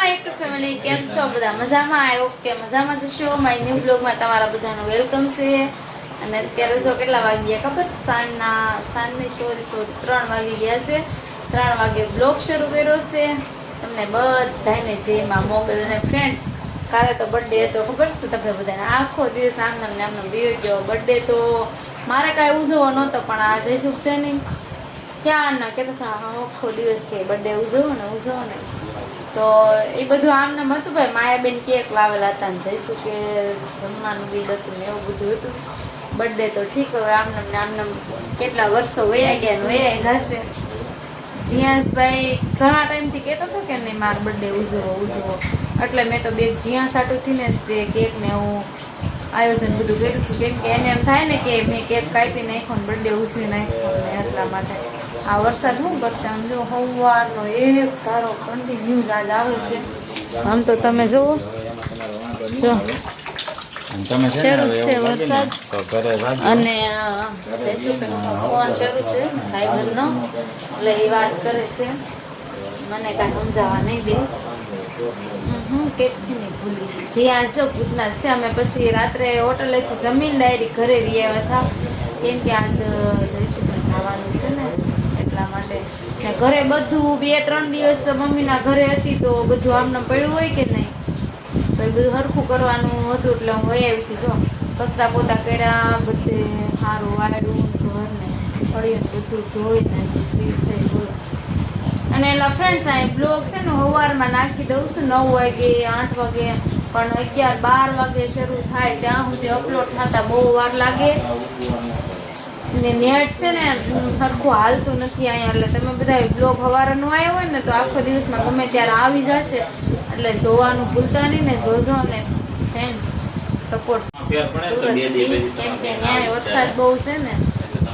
My YouTube family, કેમ છો બધા? મજામાં? આઈ હોપ કે મજામાં જ છો. માય ન્યૂ બ્લોગમાં તમારા બધાનું વેલકમ છે. અને અત્યારે જો કેટલા વાગ્યા ખબર? સાંજની સોરી 3 વાગી ગયા છે. 3 વાગે બ્લોગ શરૂ કર્યો છે. તમને બધાને જય માં મોગલ અને ફ્રેન્ડ્સ, કાલે તો બર્થડે હતો ખબર છે તમને બધાને? આખો દિવસ આમનામ ને આમનામ વિયો ગયો. બર્થડે તો મારે કાંઈ ઉજવવો નહોતો, પણ આ જઈશું છે નહીં ક્યાં ના કહેતા હતા આખો દિવસ કે બર્થડે ઉજવો ને તો એ બધું આમનામ હતું. ભાઈ માયાબેન કેક લાવેલા હતા ને જઈશું કે જમવાનું બિલ હતું ને એવું બધું હતું. બર્થડે તો ઠીક, હવે આમનામ ને આમનામ કેટલા વર્ષો વયા ગયા ને વયા જશે. જીયાસભાઈ ઘણા ટાઈમથી કહેતો હતો કે નહીં મારો બર્થડે ઉજવો, એટલે મેં તો બે જીયા સાટુથી ને તે કેક ને એવું આયોજન બધું કર્યું હતું. કેમ કે એને એમ થાય ને કે મેં કેક કાપી નાખ્યો ને બર્થડે ઉજવી નાખ્યો ને એટલા માટે. આ વરસાદ શું કરશે? આમ જો સવારનો એક ધારો કન્ટિન્યુ આજ આવે છે. આમ તો તમે જુઓ જો શરૂ છે વરસાદ. અને ફોન શરૂ છે ભાઈબંધનો, એટલે એ વાત કરે છે, મને કાંઈ સમજાવવા નહીં દે. કેટલી નહીં ભૂલી જે આજ જો ભૂતનાથ છે. અમે પછી રાત્રે હોટલેથી જમીન ડાયરી ઘરે વી આવ્યા હતા, કેમ કે આજ જઈશું ખાવાનું છે ને એટલા માટે. ને ઘરે બધું 2-3 દિવસ મમ્મીના ઘરે હતી તો બધું આમને પડ્યું હોય કે નહીં, તો એ બધું સરખું કરવાનું હતું. એટલે હું વહી આવી હતી. જો કચરા પોતા કર્યા, બધે સારું વાળ્યું, ઘરને ફળીને બધું ધોઈને સ્વીસ થઈ ગયું. અને એલા ફ્રેન્ડ્સ, આ બ્લોગ છે ને સવારમાં નાખી દઉં છું 9 વાગે 8 વાગે, પણ 11-12 વાગે શરૂ થાય ત્યાં સુધી અપલોડ થતા બહુ વાર લાગે. ને નેટ છે ને સરખું હાલતું નથી અહીંયા, એટલે તમે બધા બ્લોગ સવારનો આવ્યો હોય ને તો આખો દિવસમાં ગમે ત્યારે આવી જશે. એટલે જોવાનું ભૂલતા નહીં ને જોજો. અને ફ્રેન્ડ્સ સપોર્ટ કેમ કે ન્યાય વરસાદ બહુ છે ને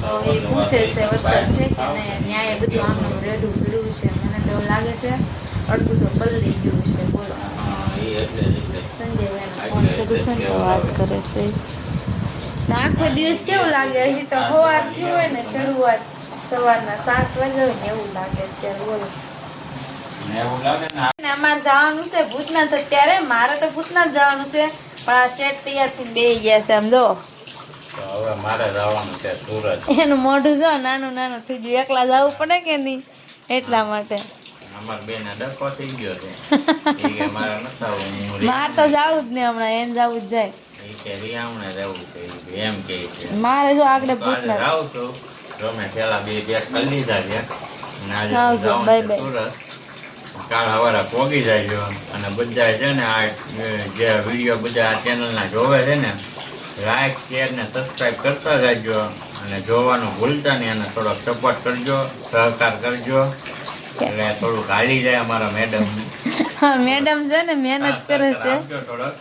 તો એ પૂછે છે વરસાદ છે કે નહીં. ન્યાય બધું આમનું રેડું પીડું છે. મને તો એવું લાગે છે અડધું તો પલળી ગયું છે. બોલો સંજયભાઈ ફોન શરૂ છે ને વાત કરે છે. આખો દિવસ કેવું લાગે? હજી તો સવાર થયું હોય ને શરૂઆત સવારના 7 વાગે હોય ને એવું લાગે અત્યારે. બોલો અમારે જવાનું છે ભૂતનાથ. અત્યારે મારે તો ભૂતનાથ જવાનું છે, પણ આ શેઠ તૈયાર થી બે ગયા છે. આમ જો હવે મારે જવાનું છે સુરત. એનું મોઢું જો નાનું નાનું થઈ ગયું. એકલા જવું પડે કે નહીં એટલા માટે. અમાર બેન ડકો થઈ ગયો છે. ઈ કે મારે ન થાવું, મારે તો જવું જ નહીં હમણાં, એને જવું જ જાય. ઈ કે રિયામણે રહેવું છે એમ કે છે. મારે જો આગળ ભૂતનાથ જાવ તો જો મેં પેલા બે કરી લીધા છે અને આજે આવજો, જવાનું બાય છે બાય. સુરત. કાલ સવારે પોગી જાય અને બધા છે ને આ જે વિડીયો બધા આ ચેનલના જોવે છે ને લાઈક શેર ને સબસ્ક્રાઈબ કરતા જાજો અને જોવાનું ભૂલતા નહીં. અને થોડોક સપોર્ટ કરજો, સહકાર કરજો, એટલે થોડુંક હાલી જાય અમારા મેડમ. હા, મેડમ છે ને મહેનત કરે છે. થોડોક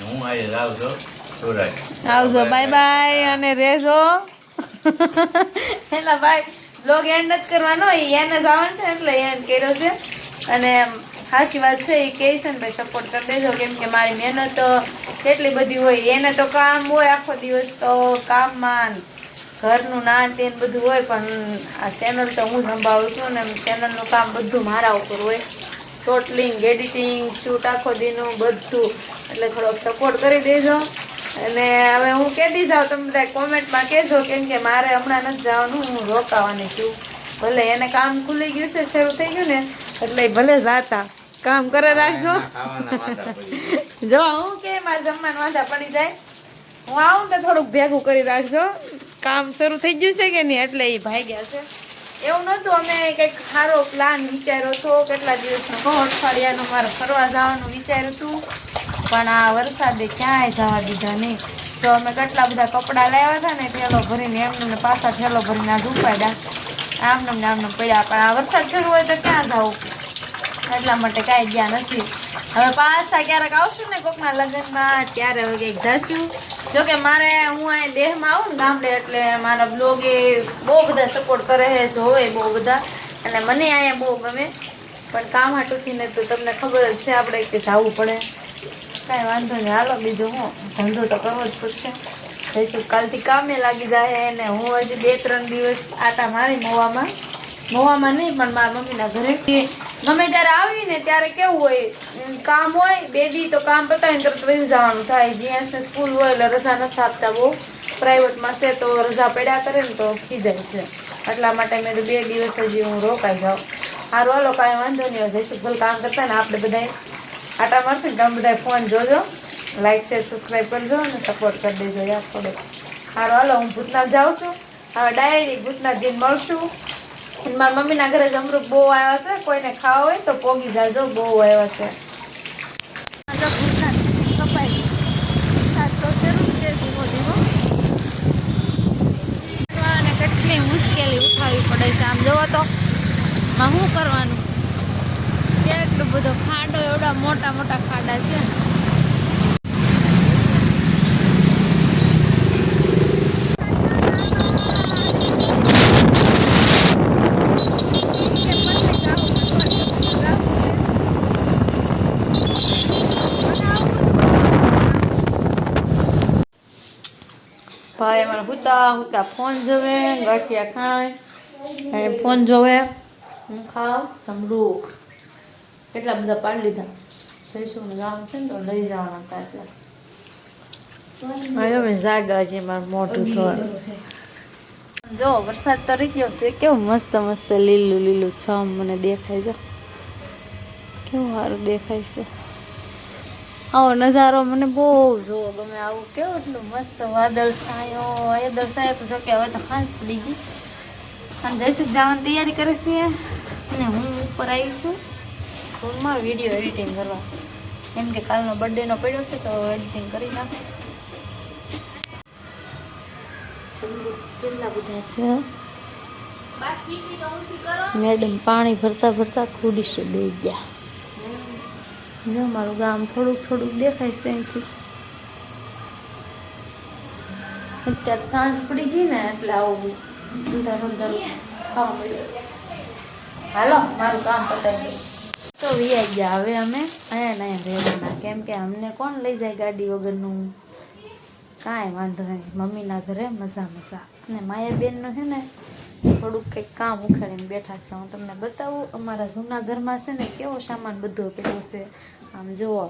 હું આજે જાઉં છું સુરત. આવજો, બાય બાય. અને રહેજો એલા ભાઈ બ્લોગ એન્ડ નથી કરવાનો, એને જવાનું છે એટલે એન્ડ કર્યો છે. અને સાચી વાત છે, એ કહે છે ને ભાઈ સપોર્ટ કરી દેજો, કેમ કે મારી મહેનત કેટલી બધી હોય. એને તો કામ હોય આખો દિવસ, તો કામમાં ઘરનું ના તે બધું હોય, પણ આ ચેનલ તો હું સંભાળું છું ને ચેનલનું કામ બધું મારા ઉપર હોય. ટોટલિંગ, એડિટિંગ, શૂટ આખો દીનું બધું. એટલે થોડોક સપોર્ટ કરી દેજો. અને હવે હું કહેતી જાઉં, તમે બધા કોમેન્ટમાં કહેજો, કેમ કે મારે હમણાં નથી જવાનું, હું રોકાવાની છું. ભલે એને કામ ખુલી ગયું છે, શરૂ થઈ ગયું ને એટલે ભલે જાતા કામ કરે રાખજો. જો હું કે મારે જમવાનું વાંધા પડી જાય, હું આવું તો થોડુંક ભેગું કરી રાખજો. કામ શરૂ થઈ ગયું છે કે નહીં એટલે એ ભાગ્યા છે. એવું નહોતું, અમે કંઈક સારો પ્લાન વિચાર્યો હતો કેટલા દિવસનો, અઠવાડિયાનું મારે ફરવા જવાનું વિચાર્યું હતું, પણ આ વરસાદે ક્યાંય જવા દીધા નહીં. તો અમે કેટલા બધા કપડાં લાવ્યા હતા ને ઠેલો ભરીને એમને પાછા ઠેલો ભરીને આ ઉપાડ્યા, આમને પડ્યા. પણ આ વરસાદ શરૂ હોય તો ક્યાં જવું, એટલા માટે કાંઈ ગયા નથી. હવે પાછા ક્યારેક આવશું ને કોકના લગ્નમાં ત્યારે હવે કંઈક જઈશું. જોકે મારે હું અહીં દેહમાં આવું ને ગામડે, એટલે મારા બ્લોગે બહુ બધા સપોર્ટ કરે છે, જોવે બહુ બધા, અને મને અહીંયા બહુ ગમે. પણ કામ હાટુથી ને તો તમને ખબર જ છે આપણે કે જવું પડે. કાંઈ વાંધો નહીં, હાલો બીજું હું ધંધો તો કરવો જ પડશે. જઈશું કાલથી કામે લાગી જાય. ને હું હજી 2-3 દિવસ આટા મારી મોવામાં નહીં, પણ મારા મમ્મીના ઘરેથી ગમે ત્યારે આવીને ત્યારે કેવું હોય કામ હોય 2 દી તો કામ પતાવીને તરત વયું જવાનું થાય. જીએસ સ્કૂલ હોય એટલે રજા નથી આપતા. બહુ પ્રાઇવેટમાં છે તો રજા પડ્યા કરે ને તો ખીજાય છે. એટલા માટે મેં તો 2 દિવસ હજી હું રોકાઈ જાઉં. સારું હાલો કાંઈ વાંધો નહીં. હવે જઈશું ભલે કામ કરતા ને આપણે બધા આટા મારશે ને તમે બધા ફોન જોજો, લાઈક શેર સબસ્ક્રાઈબ કરજો અને સપોર્ટ કરી દેજો યાર થોડો. સારું હાલો હું ભૂતનાથ જાઉં છું. હવે ડાયરેક્ટ ભૂતનાથ જઈને મળશું. મારા મમ્મીના ઘરે જમરૂખ બહુ આવ્યા છે. કોઈને ખાવા હોય તો પોગી જાજો, બહુ આવ્યા છે. કેટલી મુશ્કેલી ઉઠાવવી પડે છે. આમ જોવો તો માં શું કરવાનું, કેટલું બધો ખાડો, એવડા મોટા મોટા ખાડા છે. ભાઈ અમારે હુતા ફોન જોવે, ગાંઠિયા ખાય અને ફોન જોવે. હું ખાવ સમરૂખ. કેટલા બધા પાડી લીધા. જઈશું ને જવાનું છે ને તો લઈ જવાના હતા એટલે હવે જાગા છે. મારું મોઢું થોડું જો વરસાદ તો રહી ગયો છે. કેવું મસ્ત મસ્ત લીલું લીલું છમ મને દેખાય છે. કેવું સારું દેખાય છે. આવો નજારો મને બહુ જોવો ગમે. આવું કેવું એટલું મસ્ત વાદળ છાયો તો જોકે હવે તો ખાસ પડી ગઈ. અને જઈશું જવાની તૈયારી કરે છે અને હું ઉપર આવીશું ફોનમાં વિડીયો એડિટિંગ કરવા. કેમ કે કાલનો બર્થડેનો પડ્યો છે તો એડિટિંગ કરી નાખું. કેટલા બધા છે. મેડમ પાણી ભરતા ભરતા ખુડીશે બે ગયા. જો મારું ગામ થોડુંક થોડુંક દેખાય છે અહીંથી. અત્યારે સાંજ પડી ગઈ ને એટલે આવું અંધારું ખાવા મળ્યું. હાલો મારું કામ પતાવી તો વ્યાઈ ગયા. હવે અમે અહીંયા રહેવાના. કેમ કે અમને કોણ લઈ જાય ગાડી વગરનું. કાંઈ વાંધો નહીં, મમ્મીના ઘરે મજા મજા. અને માયાબેનનું છે ને થોડુંક કંઈક કામ ઉખાડીને બેઠા છે. હું તમને બતાવું અમારા જૂના ઘરમાં છે ને કેવો સામાન બધો પડ્યો છે. આમ જુઓ,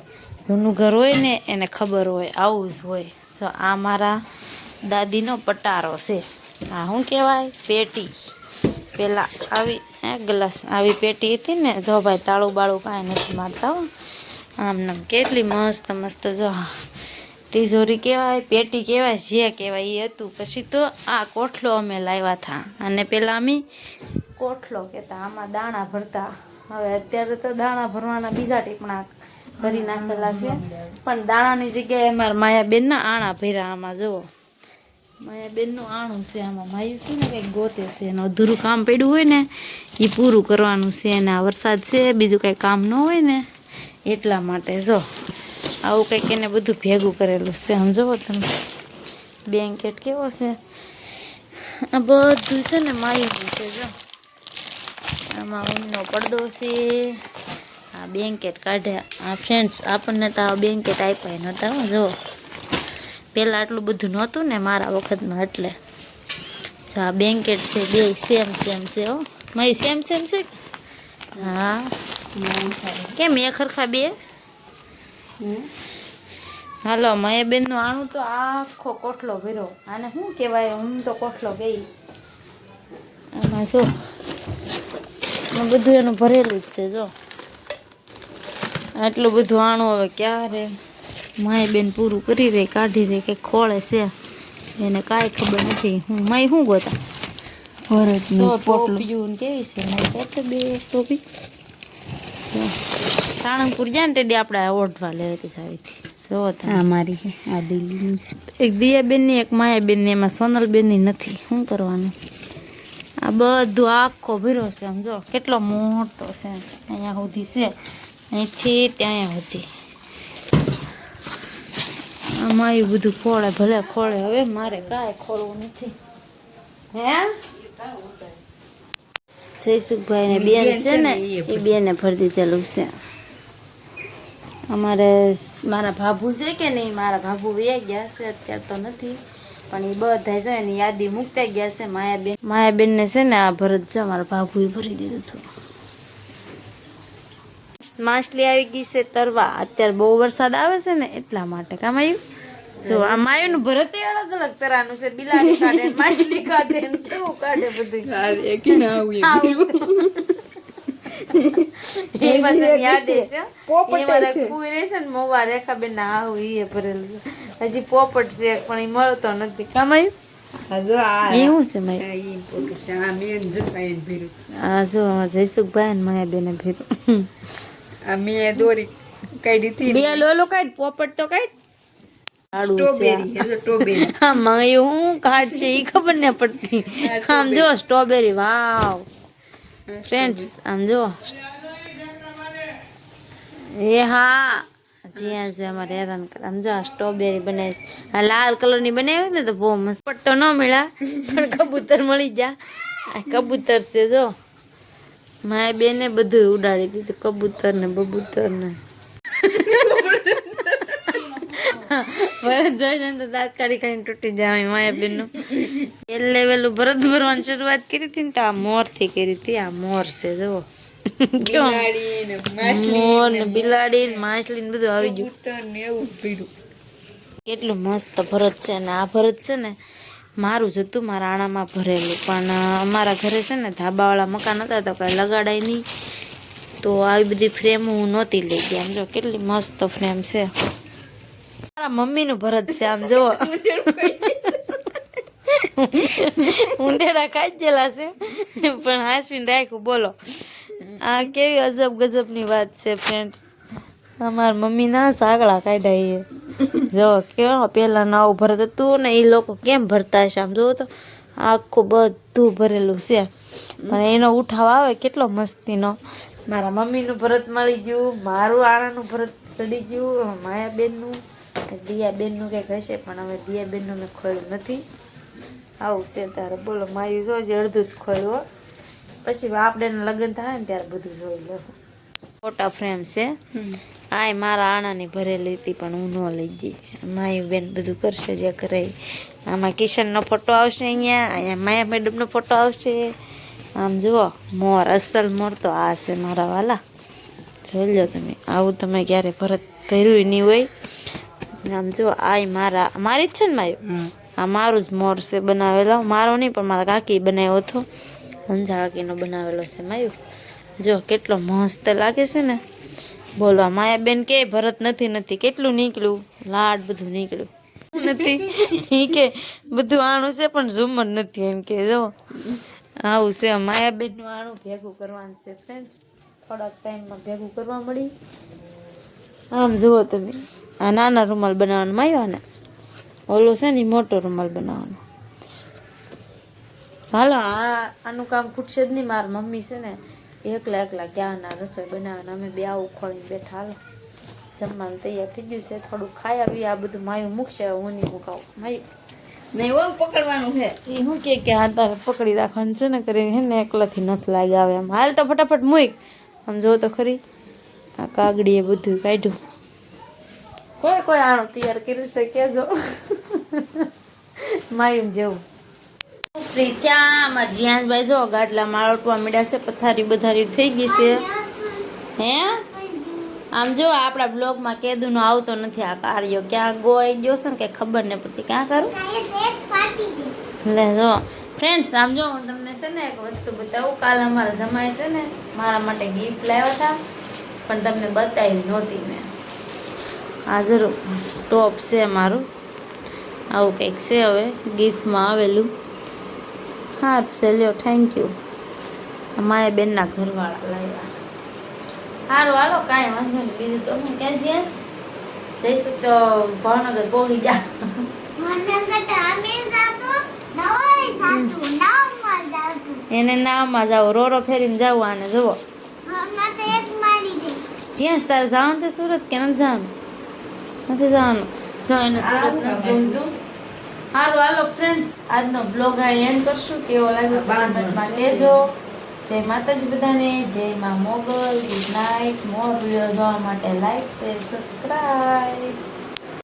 જૂનું ઘર હોય ને એને ખબર હોય આવું જ હોય. જો આ મારા દાદીનો પટારો છે. આ શું કહેવાય, પેટી. પહેલાં આવી ગ્લાસ આવી પેટી હતી ને. જો ભાઈ તાળું બાળું કાંઈ નથી મારતા હો. આમ નામ કેટલી મસ્ત મસ્ત જો તિજોરી કહેવાય, પેટી કહેવાય, જે કહેવાય એ હતું. પછી તો આ કોઠલો અમે લાવ્યા હતા. અને પહેલાં અમે કોઠલો કહેતા. આમાં દાણા ભરતા. હવે અત્યારે તો દાણા ભરવાના બીજા ટીપણા કરી નાખેલા છે. પણ દાણાની જગ્યાએ અમારા માયાબેનના આણા ભર્યા. આમાં જુઓ માયાબેનનું આણું છે. આમાં માયું છે ને કંઈક ગોતે છે. એનું અધૂરું કામ પડ્યું હોય ને એ પૂરું કરવાનું છે. અને આ વરસાદ છે, બીજું કંઈ કામ ન હોય ને એટલા માટે જો આવું કંઈક એને બધું ભેગું કરેલું છે. આમ જુઓ તમે બ્લેન્કેટ કેવો છે. આ બધું છે ને માયુનું છે. જો આમાં ઊનનો પડદો છે. આ બ્લેન્કેટ કાઢ્યા. આ ફ્રેન્ડ્સ આપણને તો આ બ્લેન્કેટ આપ્યા નહોતા. જો પહેલાં આટલું બધું નહોતું ને મારા વખતમાં. એટલે જો આ બ્લેન્કેટ છે. બે સેમ છે હો. મારી સેમ છે. હા કેમ એક ખરખા બે. હાલો માયાબેનનું આણું તો આખો કોઠલો ભર્યો. આને શું કહેવાય, હું તો કોઠલો ગઈ. આમાં જો બધું એનું ભરેલું જ છે. જો આટલું બધું આણું હવે ક્યારે માયાબેન પૂરું કરી રહી, કાઢી રહી, કંઈક ખોળે છે એને કાંઈ ખબર નથી. હું માય શું ગોતા ટોપિયું કેવી છે મારી બે ટોપી. સાળંગપુર જાય ને તે દી આપણે ઓઢવા લેતી જાવીથી. જો મારી આ દિલ્હી એક દિયાબેનની એક માયાબેનની, એમાં સોનલબેનની નથી. શું કરવાનું. આ બધું આખો ભર્યો છે. આમ જો કેટલો મોટો છે. અહીંયા સુધી છે, અહીંથી ત્યાં સુધી. આમાં એ બધું ખોળે, ભલે ખોળે. હવે મારે કાંઈ ખોળવું નથી. હે જયસુખભાઈ ને બેન છે ને એ બેને ભરી દીધેલું છે. અમારે મારા ભાભુ છે કે નહીં, મારા ભાભુ વહી ગયા છે અત્યારે તો નથી. પણ એ બધા છે એની યાદી મૂકતા ગયા છે. માયાબેનને છે ને આ ભરત છે મારા ભાભુએ ભરી દીધું હતું. માછલી આવી ગઈ છે તરવા. અત્યારે બહુ વરસાદ આવે છે ને એટલા માટે. કામ આવ્યું જો આ માયુનું ભરત અલગ અલગ તરાનું છે. બિલાડી કાઢે, માછલી કાઢે ને કેવું કાઢે બધું. એ મને યાદ છે એ મારા ફૂઈ રહે છે ને મોવા રેખાબેન ના આવું એ ભરેલું છે. હજી પોપટ છે પણ એ મળતો નથી. કામ આવ્યું એવું છે હા જો જયસુખભાઈ ને માયાબેને ભેગું મેં દોરી કાઢી હતી. બે લોલો કાઢ પોપટ તો કાઢ. આમાં હું કાઢ છે એ ખબર ને પડતી. આમ જો સ્ટ્રોબેરી વાવ ફ્રેન્ડ્સ આમ જો એ હા જ્યાં છે અમારે હેરાન કરે. આમ જો આ સ્ટ્રોબેરી બનાવી આ લાલ કલર ની બનાવી ને તો બહુ મસ્ત. પટ તો ન મળ્યા પણ કબૂતર મળી જા. આ કબૂતર છે જો મારા બેને બધું ઉડાડી દીધું કબૂતર ને બબૂતર ને. ભરત જોઈ ને તો દાંત કાઢી કાઢીને તૂટી જાય માયા બેન નું. એ લેવલું ભરત ભરવાની શરૂઆત કરી હતી ને તો આ મોર થી કરી હતી. આ મોર છે જો મોર ને બિલાડી ને માછલી ને બધું આવી ગયું. કેટલું મસ્ત ભરત છે ને આ ભરત છે ને મારું જ હતું મારા આણામાં ભરેલું. પણ અમારા ઘરે છે ને ધાબાવાળા મકાન હતા તો કઈ લગાડાય નહીં તો આવી બધી ફ્રેમ હું નહોતી લઈ ગઈ. આમ જો કેટલી મસ્ત ફ્રેમ છે. મારા મમ્મીનું ભરત છે આમ જો ઊંધેડા ખાઈ ગયેલા છે પણ હાસવીને રાખ્યું. બોલો આ કેવી અજબ ગજબની વાત છે ફ્રેન્ડ્સ. અમારા મમ્મી ના સાગડા કાઢ્યા જો કેવો પેલા નવું ભરત હતું ને એ લોકો કેમ ભરતા હશે. આમ જોવો તો આખું બધું ભરેલું છે પણ એનો ઉઠાવ આવે કેટલો મસ્તીનો. મારા મમ્મીનું ભરત મળી ગયું, મારું આણાનું ભરત સડી ગયું, માયાબેનનું, દિયાબેનનું કંઈક હશે પણ હવે દિયાબેનનું મેં ખોલ્યું નથી. આવું છે તારે બોલો. માયું જોજે અડધું જ ખોલ્યું પછી આપણે લગ્ન થાય ને ત્યારે બધું જોઈ લો. ફોટા ફ્રેમ છે આ મારા આણાની ભરેલી હતી પણ હું ન લઈ જઈ. માયું બેન બધું કરશે જે કરે. આમાં કિશનનો ફોટો આવશે, અહીંયા માયા મેડમનો ફોટો આવશે. આમ જુઓ મોર અસલ મોર તો આ છે મારા વાલા. જોઈ લો તમે આવું તમે ક્યારે ભરત ભર્યું નહીં હોય. આમ જુઓ આ મારી જ છે ને માયું. આ મારું જ મોર છે બનાવેલો. મારો નહીં પણ મારા કાકી બનાવ્યો હતો. અંજા કાકીનો બનાવેલો છે માયું. જો કેટલો મસ્ત લાગે છે ને. બોલવા માયાબેન કે ભરત નથી કેટલું નીકળ્યું લાડ બધું નીકળ્યું નથી એ કે બધું આણું છે પણ ઝુમર નથી એમ કે જો આવું છે. માયાબેનનું આણું ભેગું કરવાનું છે ફ્રેન્ડ્સ. થોડાક ટાઈમમાં ભેગું કરવા મળી. આમ જુઓ તમે આ નાના રૂમાલ બનાવવાનું માયો ને ઓલો છે ને મોટો રૂમાલ બનાવવાનો. હાલો આનું કામ ખૂટશે જ નહીં. મારા મમ્મી છે ને એકલા ક્યાંના રસોઈ બનાવવાના. અમે બે આવું ખોળીને બેઠા. હાલો જમવાનું તૈયાર થઈ ગયું છે. થોડું ખાઈ આવી. આ બધું માયું મૂકશે હું નહીં મૂકાવું. માયું નહીં ઓમ પકડવાનું છે એ શું કે હા તારે પકડી રાખવાનું છે ને કરીને હે ને એકલાથી નથી લાગે આવે એમ. હાલ તો ફટાફટ મૂક. આમ જો તો ખરી આ કાગડીએ બધું કાઢ્યું. કોઈ આણું તૈયાર કર્યું છે કેજો માયું જેવું. ફ્રી ત્યાં અમારા જીયાનભાઈ જો ગાડલા માળોટવા મીડ્યા છે. પથારી બધારી થઈ ગઈ છે હે. આમ જો આપણા બ્લોગમાં કેદુનો આવતો નથી આ કાર્યો. ક્યાં ગોઈ ગયો છે ને કે ખબર નહીં પડતી. ક્યાં કરું લે જો ફ્રેન્ડ્સ આમ જો હું તમને છે ને એક વસ્તુ બતાવું. કાલ અમારા જમાઈ છે ને મારા માટે ગિફ્ટ લાવ્યા હતા પણ તમને બતાવી નહોતી મેં. આ જરૂર ટોપ છે મારું. આવું કંઈક છે હવે ગિફ્ટમાં આવેલું. હા છે લ્યો થેન્ક યુ. માયાબેનના ઘરવાળા લાવ્યા. સારું હાલો કાંઈ વાંધો નહીં. બીજું તો હું ક્યાં જઈશું તો ભાવનગર પહોંચી જા. એને નાવમાં જાવ રોરો ફેરીને જવું. આને જુઓ જ્યાં તારે જવાનું છે સુરત કે નથી જવાનું? નથી જવાનું. જો એને સુરત નથી ગમતું. સારું હાલો ફ્રેન્ડ્સ આજનો બ્લોગ આ એન્ડ કરશું. કેવો લાગ્યો છે કમેન્ટમાં કહેજો. જય માતાજી બધાને. જય માં Mogal. Good night. More video જોવા માટે લાઈક શેર સબસ્ક્રાઈબ.